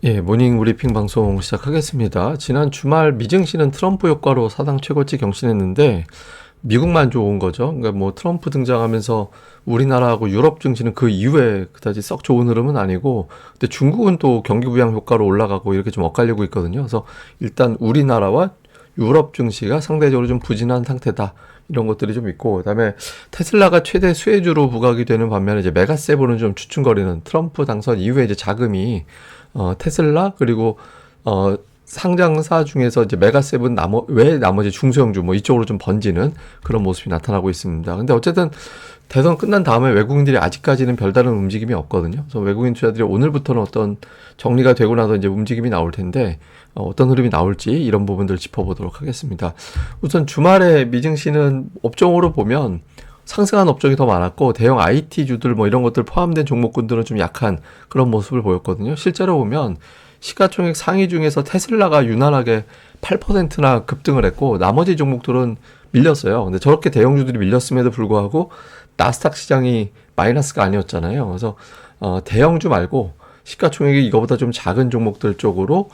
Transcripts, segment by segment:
예, 모닝 브리핑 방송 시작하겠습니다. 지난 주말 미증시는 트럼프 효과로 사상 최고치 경신했는데 미국만 좋은 거죠. 그러니까 뭐 트럼프 등장하면서 우리나라하고 유럽 증시는 그 이후에 그다지 썩 좋은 흐름은 아니고, 근데 중국은 또 경기 부양 효과로 올라가고 이렇게 좀 엇갈리고 있거든요. 그래서 일단 우리나라와 유럽 증시가 상대적으로 좀 부진한 상태다. 이런 것들이 좀 있고, 그다음에 테슬라가 최대 수혜주로 부각이 되는 반면에 이제 메가세븐은 좀 주춤거리는, 트럼프 당선 이후에 이제 자금이 테슬라 그리고 상장사 중에서 이제 메가세븐 외 나머지 중소형주 뭐 이쪽으로 좀 번지는 그런 모습이 나타나고 있습니다. 근데 어쨌든 대선 끝난 다음에 외국인들이 아직까지는 별다른 움직임이 없거든요. 그래서 외국인 투자들이 오늘부터는 어떤 정리가 되고 나서 이제 움직임이 나올 텐데 어떤 흐름이 나올지 이런 부분들을 짚어보도록 하겠습니다. 우선 주말에 미증시는 업종으로 보면 상승한 업종이 더 많았고, 대형 IT주들 뭐 이런 것들 포함된 종목군들은 좀 약한 그런 모습을 보였거든요. 실제로 보면 시가총액 상위 중에서 테슬라가 유난하게 8%나 급등을 했고, 나머지 종목들은 밀렸어요. 근데 저렇게 대형주들이 밀렸음에도 불구하고 나스닥 시장이 마이너스가 아니었잖아요. 그래서 대형주 말고 시가총액이 이거보다 좀 작은 종목들 쪽으로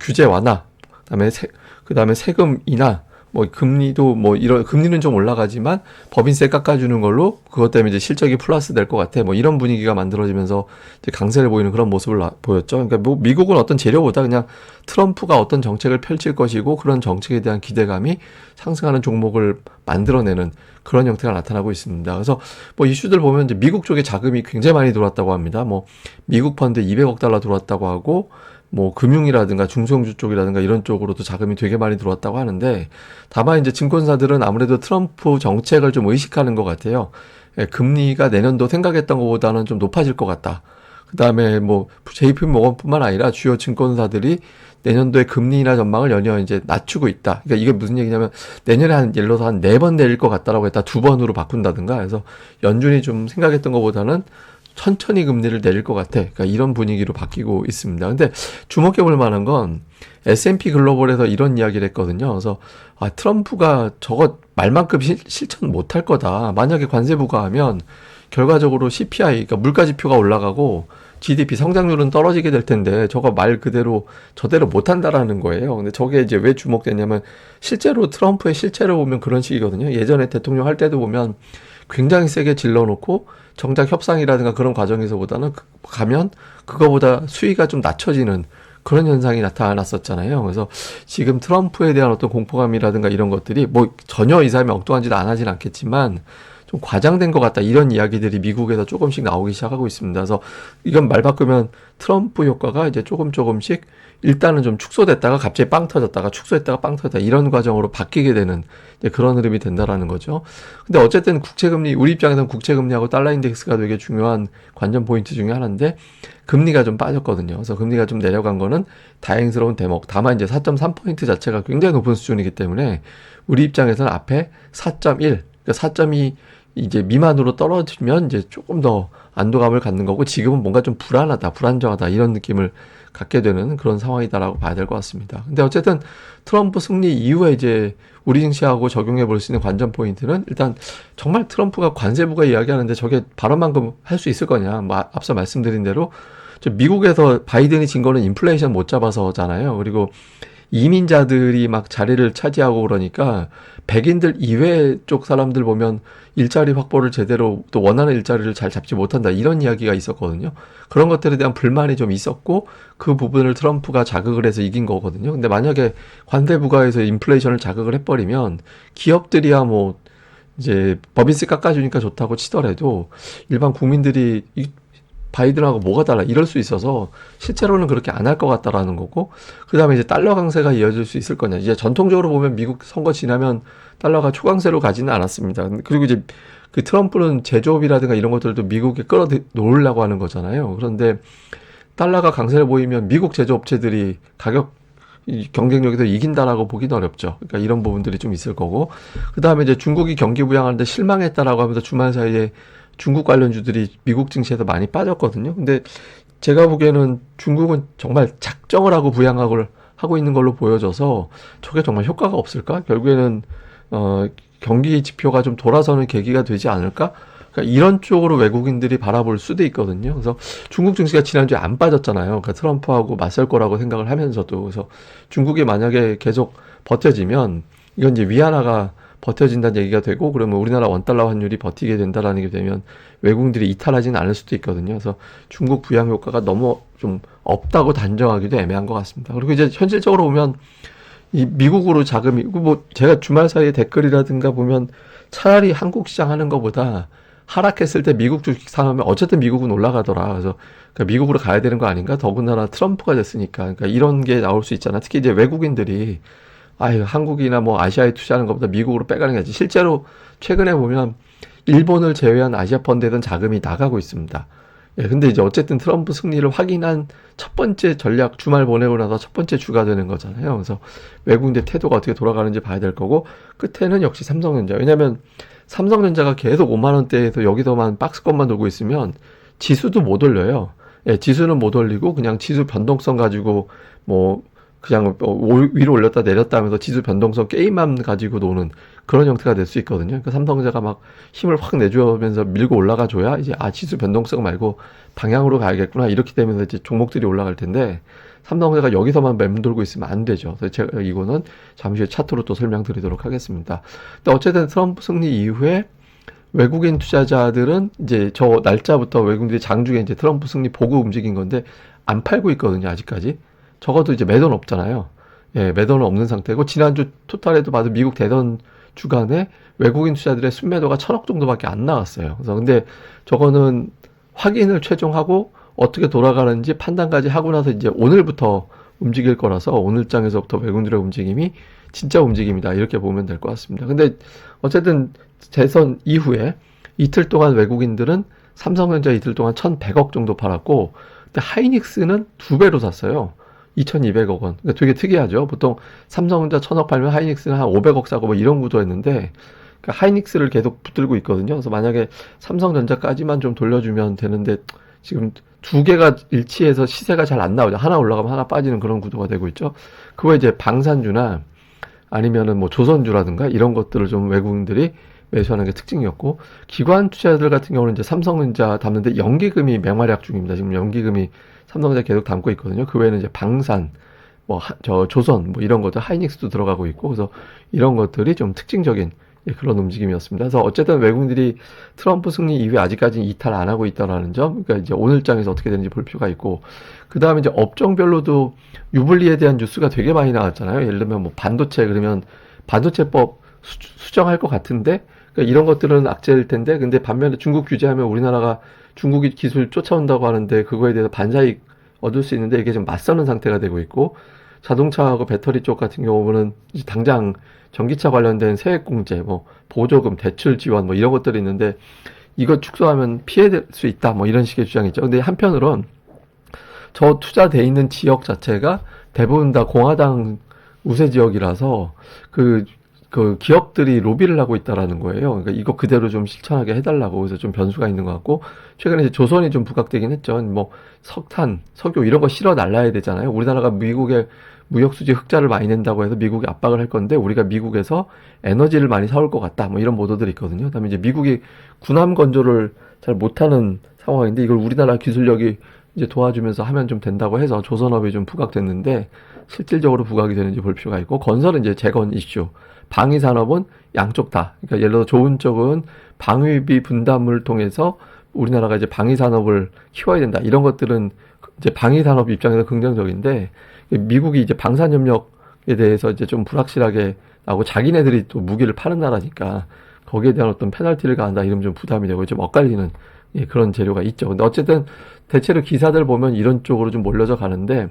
규제 완화, 그다음에 세금 인하, 뭐 금리도 뭐 이런, 금리는 좀 올라가지만 법인세 깎아주는 걸로 그것 때문에 이제 실적이 플러스 될 것 같아. 뭐 이런 분위기가 만들어지면서 이제 강세를 보이는 그런 모습을 보였죠. 그러니까 뭐 미국은 어떤 재료보다 그냥 트럼프가 어떤 정책을 펼칠 것이고 그런 정책에 대한 기대감이 상승하는 종목을 만들어내는 그런 형태가 나타나고 있습니다. 그래서 뭐 이슈들 보면 이제 미국 쪽에 자금이 굉장히 많이 들어왔다고 합니다. 뭐 미국 펀드 200억 달러 들어왔다고 하고, 뭐 금융이라든가 중소형주 쪽이라든가 이런 쪽으로도 자금이 되게 많이 들어왔다고 하는데, 다만 이제 증권사들은 아무래도 트럼프 정책을 좀 의식하는 것 같아요. 예, 금리가 내년도 생각했던 것보다는 좀 높아질 것 같다. 그 다음에 뭐 JP 모건뿐만 아니라 주요 증권사들이 내년도에 금리나 전망을 연이어 이제 낮추고 있다. 그러니까 이게 무슨 얘기냐면 내년에 예를 들어서 한 4번 내릴 것 같다라고 했다 2번으로 바꾼다든가 해서 연준이 좀 생각했던 것보다는 천천히 금리를 내릴 것 같아. 그러니까 이런 분위기로 바뀌고 있습니다. 근데 주목해 볼 만한 건 S&P 글로벌에서 이런 이야기를 했거든요. 그래서 트럼프가 저거 말만큼 실천 못할 거다. 만약에 관세 부과하면 결과적으로 CPI, 그러니까 물가 지표가 올라가고 GDP 성장률은 떨어지게 될 텐데 저거 말 그대로 저대로 못한다라는 거예요. 근데 저게 이제 왜 주목되냐면 실제로 트럼프의 실체를 보면 그런 식이거든요. 예전에 대통령 할 때도 보면 굉장히 세게 질러놓고 정작 협상이라든가 그런 과정에서보다는 가면 그거보다 수위가 좀 낮춰지는 그런 현상이 나타났었잖아요. 그래서 지금 트럼프에 대한 어떤 공포감이라든가 이런 것들이 뭐 전혀 이 사람이 엉뚱한 짓 안 하진 않겠지만 좀 과장된 것 같다, 이런 이야기들이 미국에서 조금씩 나오기 시작하고 있습니다. 그래서 이건 말 바꾸면 트럼프 효과가 이제 조금씩 일단은 좀 축소됐다가 갑자기 빵 터졌다가 축소했다가 빵 터졌다, 이런 과정으로 바뀌게 되는 그런 흐름이 된다라는 거죠. 근데 어쨌든 국채금리, 우리 입장에서는 국채금리하고 달러 인덱스가 되게 중요한 관전 포인트 중에 하나인데 금리가 좀 빠졌거든요. 그래서 금리가 좀 내려간 거는 다행스러운 대목. 다만 이제 4.3포인트 자체가 굉장히 높은 수준이기 때문에 우리 입장에서는 앞에 4.1, 그러니까 4.2 이제 미만으로 떨어지면 이제 조금 더 안도감을 갖는 거고, 지금은 뭔가 좀 불안정하다 이런 느낌을 갖게 되는 그런 상황이다라고 봐야 될 것 같습니다. 근데 어쨌든 트럼프 승리 이후에 이제 우리 증시하고 적용해 볼 수 있는 관전 포인트는, 일단 정말 트럼프가 관세부가 이야기하는데 저게 발언만큼 할 수 있을 거냐. 뭐 앞서 말씀드린 대로 미국에서 바이든이 진 거는 인플레이션 못 잡아서잖아요. 그리고 이민자들이 막 자리를 차지하고 그러니까 백인들 이외 쪽 사람들 보면 일자리 확보를 제대로, 또 원하는 일자리를 잘 잡지 못한다, 이런 이야기가 있었거든요. 그런 것들에 대한 불만이 좀 있었고 그 부분을 트럼프가 자극을 해서 이긴 거거든요. 근데 만약에 관세 부과에서 인플레이션을 자극을 해버리면 기업들이야 뭐 이제 법인세 깎아주니까 좋다고 치더라도 일반 국민들이 바이든하고 뭐가 달라 이럴 수 있어서 실제로는 그렇게 안 할 것 같다라는 거고, 그 다음에 이제 달러 강세가 이어질 수 있을 거냐. 이제 전통적으로 보면 미국 선거 지나면 달러가 초강세로 가지는 않았습니다. 그리고 이제 그 트럼프는 제조업이라든가 이런 것들도 미국에 끌어놓으려고 하는 거잖아요. 그런데 달러가 강세를 보이면 미국 제조업체들이 가격 경쟁력에서 이긴다라고 보기는 어렵죠. 그러니까 이런 부분들이 좀 있을 거고, 그 다음에 이제 중국이 경기 부양하는데 실망했다라고 하면서 주말 사이에 중국 관련주들이 미국 증시에서 많이 빠졌거든요. 근데 제가 보기에는 중국은 정말 작정을 하고 부양하고 하고 있는 걸로 보여져서 저게 정말 효과가 없을까? 결국에는 경기 지표가 좀 돌아서는 계기가 되지 않을까? 그러니까 이런 쪽으로 외국인들이 바라볼 수도 있거든요. 그래서 중국 증시가 지난주에 안 빠졌잖아요. 그러니까 트럼프하고 맞설 거라고 생각을 하면서도. 그래서 중국이 만약에 계속 버텨지면 이건 이제 위안화가 버텨진다는 얘기가 되고, 그러면 우리나라 원달러 환율이 버티게 된다라는 게 되면 외국인들이 이탈하지는 않을 수도 있거든요. 그래서 중국 부양 효과가 너무 좀 없다고 단정하기도 애매한 것 같습니다. 그리고 이제 현실적으로 보면 이 미국으로 자금이, 뭐 제가 주말 사이에 댓글이라든가 보면 차라리 한국 시장 하는 것보다 하락했을 때 미국 주식 사면 어쨌든 미국은 올라가더라. 그래서 그러니까 미국으로 가야 되는 거 아닌가? 더군다나 트럼프가 됐으니까. 그러니까 이런 게 나올 수 있잖아. 특히 이제 외국인들이 아유, 한국이나 뭐 아시아에 투자하는 것보다 미국으로 빼가는 게 아니지. 실제로 최근에 보면 일본을 제외한 아시아 펀드에는 자금이 나가고 있습니다. 예, 근데 이제 어쨌든 트럼프 승리를 확인한 첫 번째 전략, 주말 보내고 나서 첫 번째 주가 되는 거잖아요. 그래서 외국인들 태도가 어떻게 돌아가는지 봐야 될 거고, 끝에는 역시 삼성전자. 왜냐면 삼성전자가 계속 5만 원대에서 여기서만 박스권만 돌고 있으면 지수도 못 올려요. 예, 지수는 못 올리고 그냥 지수 변동성 가지고 뭐 그냥 위로 올렸다 내렸다 하면서 지수 변동성 게임만 가지고 노는 그런 형태가 될 수 있거든요. 그러니까 삼성전자가 막 힘을 확 내주면서 밀고 올라가 줘야 이제 지수 변동성 말고 방향으로 가야겠구나 이렇게 되면서 이제 종목들이 올라갈 텐데, 삼성전자가 여기서만 맴돌고 있으면 안 되죠. 그래서 제가 이거는 잠시 후에 차트로 또 설명드리도록 하겠습니다. 근데 어쨌든 트럼프 승리 이후에 외국인 투자자들은 이제 저 날짜부터 외국인들이 장중에 이제 트럼프 승리 보고 움직인 건데 안 팔고 있거든요, 아직까지. 적어도 이제 매도는 없잖아요. 예, 매도는 없는 상태고, 지난주 토탈에도 봐도 미국 대선 주간에 외국인 투자들의 순매도가 1,000억 정도밖에 안 나왔어요. 그래서 근데 저거는 확인을 최종하고 어떻게 돌아가는지 판단까지 하고 나서 이제 오늘부터 움직일 거라서 오늘장에서부터 외국인들의 움직임이 진짜 움직임이다, 이렇게 보면 될 것 같습니다. 근데 어쨌든 대선 이후에 이틀 동안 외국인들은 삼성전자 이틀 동안 1,100억 정도 팔았고, 근데 하이닉스는 2배로 샀어요. 2,200억 원. 그러니까 되게 특이하죠. 보통 삼성전자 1,000억 팔면 하이닉스는 한 500억 사고 뭐 이런 구도였는데, 그러니까 하이닉스를 계속 붙들고 있거든요. 그래서 만약에 삼성전자까지만 좀 돌려주면 되는데 지금 두 개가 일치해서 시세가 잘 안 나오죠. 하나 올라가면 하나 빠지는 그런 구도가 되고 있죠. 그거 이제 방산주나 아니면은 뭐 조선주라든가 이런 것들을 좀 외국인들이 매수하는 게 특징이었고, 기관 투자자들 같은 경우는 이제 삼성전자 담는데 연기금이 맹활약 중입니다. 지금 연기금이 삼성전자 계속 담고 있거든요. 그 외에는 이제 방산, 뭐 조선 뭐 이런 것들, 하이닉스도 들어가고 있고, 그래서 이런 것들이 좀 특징적인 그런 움직임이었습니다. 그래서 어쨌든 외국인들이 트럼프 승리 이후에 아직까지는 이탈 안 하고 있다라는 점, 그러니까 이제 오늘장에서 어떻게 되는지 볼 필요가 있고, 그 다음에 이제 업종별로도 유불리에 대한 뉴스가 되게 많이 나왔잖아요. 예를 들면 뭐 반도체, 그러면 반도체법 수정할 것 같은데, 그러니까 이런 것들은 악재일 텐데, 근데 반면에 중국 규제하면 우리나라가 중국이 기술 쫓아온다고 하는데 그거에 대해서 반사익 얻을 수 있는데 이게 좀 맞서는 상태가 되고 있고, 자동차하고 배터리 쪽 같은 경우는 이제 당장 전기차 관련된 세액공제, 뭐 보조금, 대출 지원 뭐 이런 것들이 있는데 이거 축소하면 피해될 수 있다 뭐 이런 식의 주장이 있죠. 근데 한편으론 저 투자돼 있는 지역 자체가 대부분 다 공화당 우세 지역이라서 그 기업들이 로비를 하고 있다라는 거예요. 그러니까 이거 그대로 좀 실천하게 해달라고. 그래서 좀 변수가 있는 것 같고, 최근에 이제 조선이 좀 부각되긴 했죠. 뭐 석탄, 석유 이런 거 실어 날라야 되잖아요. 우리나라가 미국에 무역수지 흑자를 많이 낸다고 해서 미국이 압박을 할 건데, 우리가 미국에서 에너지를 많이 사올 것 같다. 뭐 이런 보도들이 있거든요. 그다음에 이제 미국이 군함 건조를 잘 못하는 상황인데 이걸 우리나라 기술력이 이제 도와주면서 하면 좀 된다고 해서 조선업이 좀 부각됐는데, 실질적으로 부각이 되는지 볼 필요가 있고, 건설은 이제 재건 이슈, 방위산업은 양쪽 다. 그러니까 예를 들어 좋은 쪽은 방위비 분담을 통해서 우리나라가 이제 방위산업을 키워야 된다. 이런 것들은 이제 방위산업 입장에서 긍정적인데, 미국이 이제 방산협력에 대해서 이제 좀 불확실하게 나오고, 자기네들이 또 무기를 파는 나라니까 거기에 대한 어떤 페널티를 가한다 이러면 좀 부담이 되고 좀 엇갈리는 그런 재료가 있죠. 근데 어쨌든 대체로 기사들 보면 이런 쪽으로 좀 몰려져 가는데,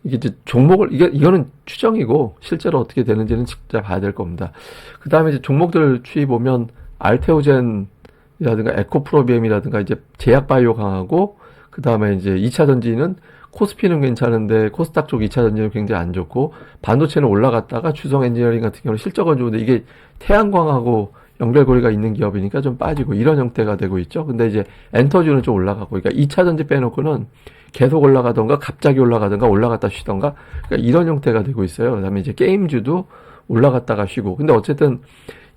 이게 이제 종목을, 이거는 추정이고 실제로 어떻게 되는지는 직접 봐야 될 겁니다. 그 다음에 이제 종목들 추이 보면 알테오젠이라든가 에코프로비엠이라든가 이제 제약바이오 강하고, 그 다음에 이제 2차 전지는 코스피는 괜찮은데 코스닥 쪽 2차 전지는 굉장히 안 좋고, 반도체는 올라갔다가 주성 엔지니어링 같은 경우는 실적은 좋은데 이게 태양광하고 연결고리가 있는 기업이니까 좀 빠지고 이런 형태가 되고 있죠. 근데 이제 엔터주는 좀 올라가고, 그러니까 2차 전지 빼놓고는 계속 올라가던가 갑자기 올라가던가 올라갔다 쉬던가, 그러니까 이런 형태가 되고 있어요. 그다음에 이제 게임주도 올라갔다가 쉬고. 근데 어쨌든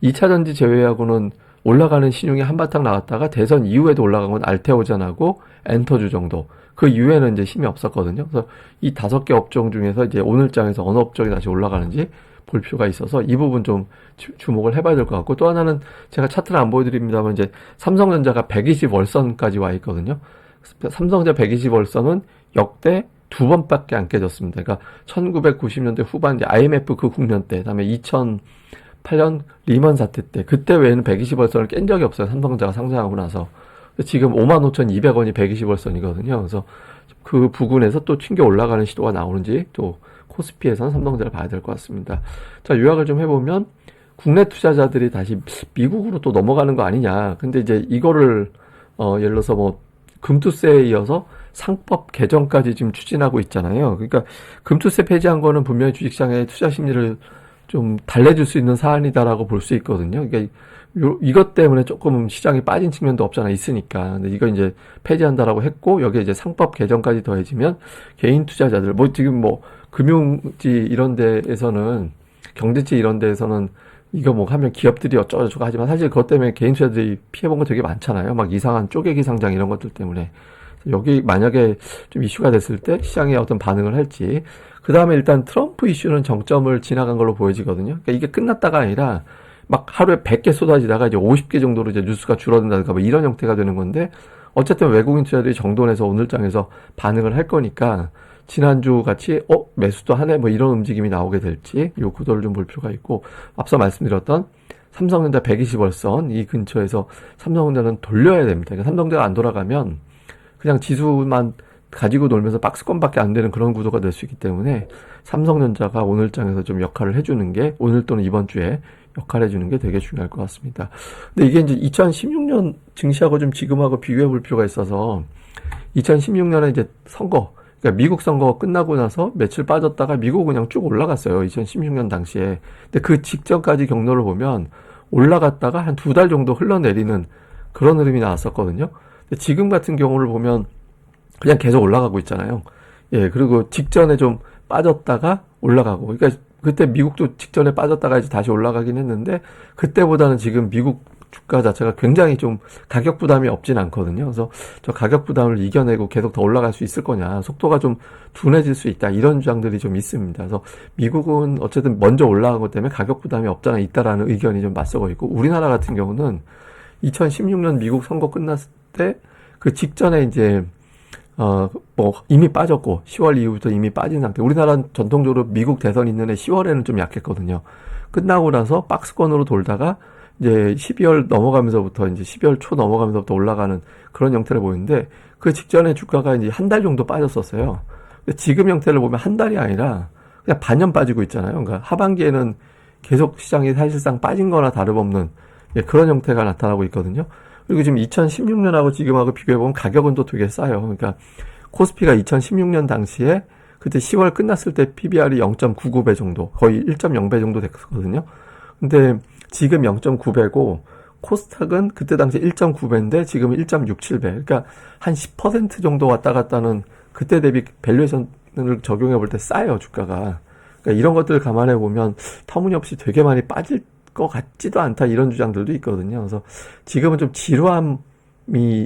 2차 전지 제외하고는 올라가는 신용이 한바탕 나왔다가 대선 이후에도 올라간 건 알테오젠하고 엔터주 정도. 그 이후에는 이제 힘이 없었거든요. 그래서 이 5개 업종 중에서 이제 오늘장에서 어느 업종이 다시 올라가는지 볼 필요가 있어서 이 부분 좀 주목을 해봐야 될 것 같고, 또 하나는 제가 차트를 안 보여드립니다만 이제 삼성전자가 120월선까지 와 있거든요. 삼성전자 120월선은 역대 2번밖에 안 깨졌습니다. 그러니까 1990년대 후반 이제 IMF 그 국면 때, 그다음에 2008년 리먼 사태 때, 그때 외에는 120월선을 깬 적이 없어요. 삼성전자가 상장하고 나서. 지금 55,200원이 120월선이거든요. 그래서 그 부근에서 또 튕겨 올라가는 시도가 나오는지 또 코스피에서는 삼성전자를 봐야 될 것 같습니다. 자, 요약을 좀 해보면 국내 투자자들이 다시 미국으로 또 넘어가는 거 아니냐. 근데 이제 이거를 예를 들어서 뭐 금투세에 이어서 상법 개정까지 지금 추진하고 있잖아요. 그러니까 금투세 폐지한 거는 분명히 주식시장의 투자 심리를 좀 달래줄 수 있는 사안이다라고 볼 수 있거든요. 그러니까 이것 때문에 조금 시장이 빠진 측면도 없잖아 있으니까. 근데 이거 이제 폐지한다라고 했고, 여기에 이제 상법 개정까지 더해지면 개인 투자자들, 뭐 지금 뭐 금융지 이런 데에서는, 경제지 이런 데에서는 이거 뭐 하면 기업들이 어쩌고저쩌고 하지만 사실 그것 때문에 개인 투자자들이 피해본 거 되게 많잖아요. 막 이상한 쪼개기 상장 이런 것들 때문에. 여기 만약에 좀 이슈가 됐을 때 시장에 어떤 반응을 할지. 그 다음에 일단 트럼프 이슈는 정점을 지나간 걸로 보여지거든요. 그러니까 이게 끝났다가 아니라 막 하루에 100개 쏟아지다가 이제 50개 정도로 이제 뉴스가 줄어든다든가 뭐 이런 형태가 되는 건데, 어쨌든 외국인 투자들이 정돈해서 오늘장에서 반응을 할 거니까 지난주 같이 매수도 하네 뭐 이런 움직임이 나오게 될지 이 구도를 좀 볼 필요가 있고, 앞서 말씀드렸던 삼성전자 120월선 이 근처에서 삼성전자는 돌려야 됩니다. 그러니까 삼성전자가 안 돌아가면 그냥 지수만 가지고 놀면서 박스권밖에 안 되는 그런 구도가 될 수 있기 때문에 삼성전자가 오늘장에서 좀 역할을 해주는 게, 오늘 또는 이번 주에 역할을 해주는 게 되게 중요할 것 같습니다. 근데 이게 이제 2016년 증시하고 좀 지금하고 비교해 볼 필요가 있어서, 2016년에 이제 선거, 그러니까 미국 선거 끝나고 나서 며칠 빠졌다가 미국 그냥 쭉 올라갔어요. 2016년 당시에. 근데 그 직전까지 경로를 보면 올라갔다가 한 2달 정도 흘러내리는 그런 흐름이 나왔었거든요. 근데 지금 같은 경우를 보면 그냥 계속 올라가고 있잖아요. 예, 그리고 직전에 좀 빠졌다가 올라가고. 그러니까 그때 미국도 직전에 빠졌다가 이제 다시 올라가긴 했는데, 그때보다는 지금 미국 주가 자체가 굉장히 좀 가격 부담이 없진 않거든요. 그래서 저 가격 부담을 이겨내고 계속 더 올라갈 수 있을 거냐, 속도가 좀 둔해질 수 있다, 이런 주장들이 좀 있습니다. 그래서 미국은 어쨌든 먼저 올라간 것 때문에 가격 부담이 없잖아 있다라는 의견이 좀 맞서고 있고, 우리나라 같은 경우는 2016년 미국 선거 끝났을 때 그 직전에 이제 뭐 이미 빠졌고 10월 이후부터 이미 빠진 상태. 우리나라는 전통적으로 미국 대선 있는 해 10월에는 좀 약했거든요. 끝나고 나서 박스권으로 돌다가 이제 12월 넘어가면서부터 이제 12월 초 넘어가면서부터 올라가는 그런 형태를 보이는데, 그 직전에 주가가 이제 한 달 정도 빠졌었어요. 근데 지금 형태를 보면 한 달이 아니라 그냥 반년 빠지고 있잖아요. 그러니까 하반기에는 계속 시장이 사실상 빠진 거나 다름없는 그런 형태가 나타나고 있거든요. 그리고 지금 2016년하고 지금하고 비교해보면 가격은 또 되게 싸요. 그러니까 코스피가 2016년 당시에 그때 10월 끝났을 때 PBR이 0.99배 정도, 거의 1.0배 정도 됐거든요. 근데 지금 0.9배고 코스닥은 그때 당시 1.9배인데 지금은 1.67배. 그러니까 한 10% 정도 왔다 갔다는, 그때 대비 밸류에이션을 적용해 볼 때 싸요, 주가가. 그러니까 이런 것들을 감안해 보면 터무니없이 되게 많이 빠질 것 같지도 않다, 이런 주장들도 있거든요. 그래서 지금은 좀 지루함이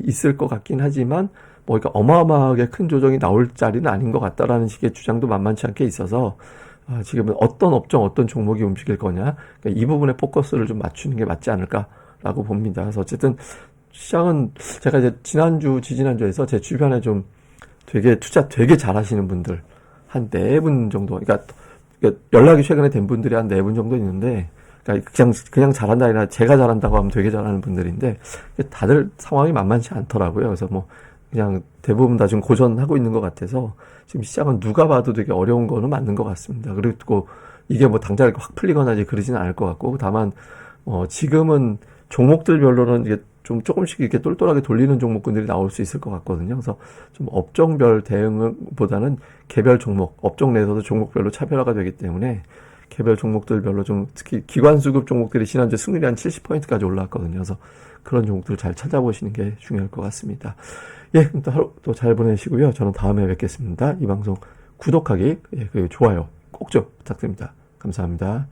있을 것 같긴 하지만 뭐 그러니까 어마어마하게 큰 조정이 나올 자리는 아닌 것 같다라는 식의 주장도 만만치 않게 있어서 지금은 어떤 업종, 어떤 종목이 움직일 거냐, 그러니까 이 부분에 포커스를 좀 맞추는 게 맞지 않을까라고 봅니다. 그래서 어쨌든 시장은 제가 이제 지난주, 지지난주에서 제 주변에 좀 되게 투자 되게 잘하시는 분들 한 4분 정도, 그러니까 연락이 최근에 된 분들이 한 4분 정도 있는데, 그러니까 그냥 잘한다 아니라 제가 잘한다고 하면 되게 잘하는 분들인데, 다들 상황이 만만치 않더라고요. 그래서 뭐 그냥 대부분 다 지금 고전하고 있는 것 같아서 지금 시장은 누가 봐도 되게 어려운 거는 맞는 것 같습니다. 그리고 이게 뭐 당장 확 풀리거나 이제 그러지는 않을 것 같고, 다만 지금은 종목들별로는 이게 좀 조금씩 이렇게 똘똘하게 돌리는 종목군들이 나올 수 있을 것 같거든요. 그래서 좀 업종별 대응보다는 개별 종목, 업종 내에서도 종목별로 차별화가 되기 때문에 개별 종목들별로 좀, 특히 기관수급 종목들이 지난주에 승률이 한 70%까지 올라왔거든요. 그래서 그런 종목들을 잘 찾아보시는 게 중요할 것 같습니다. 예, 또 하루 또 잘 보내시고요. 저는 다음에 뵙겠습니다. 이 방송 구독하기, 그리고 좋아요 꼭 좀 부탁드립니다. 감사합니다.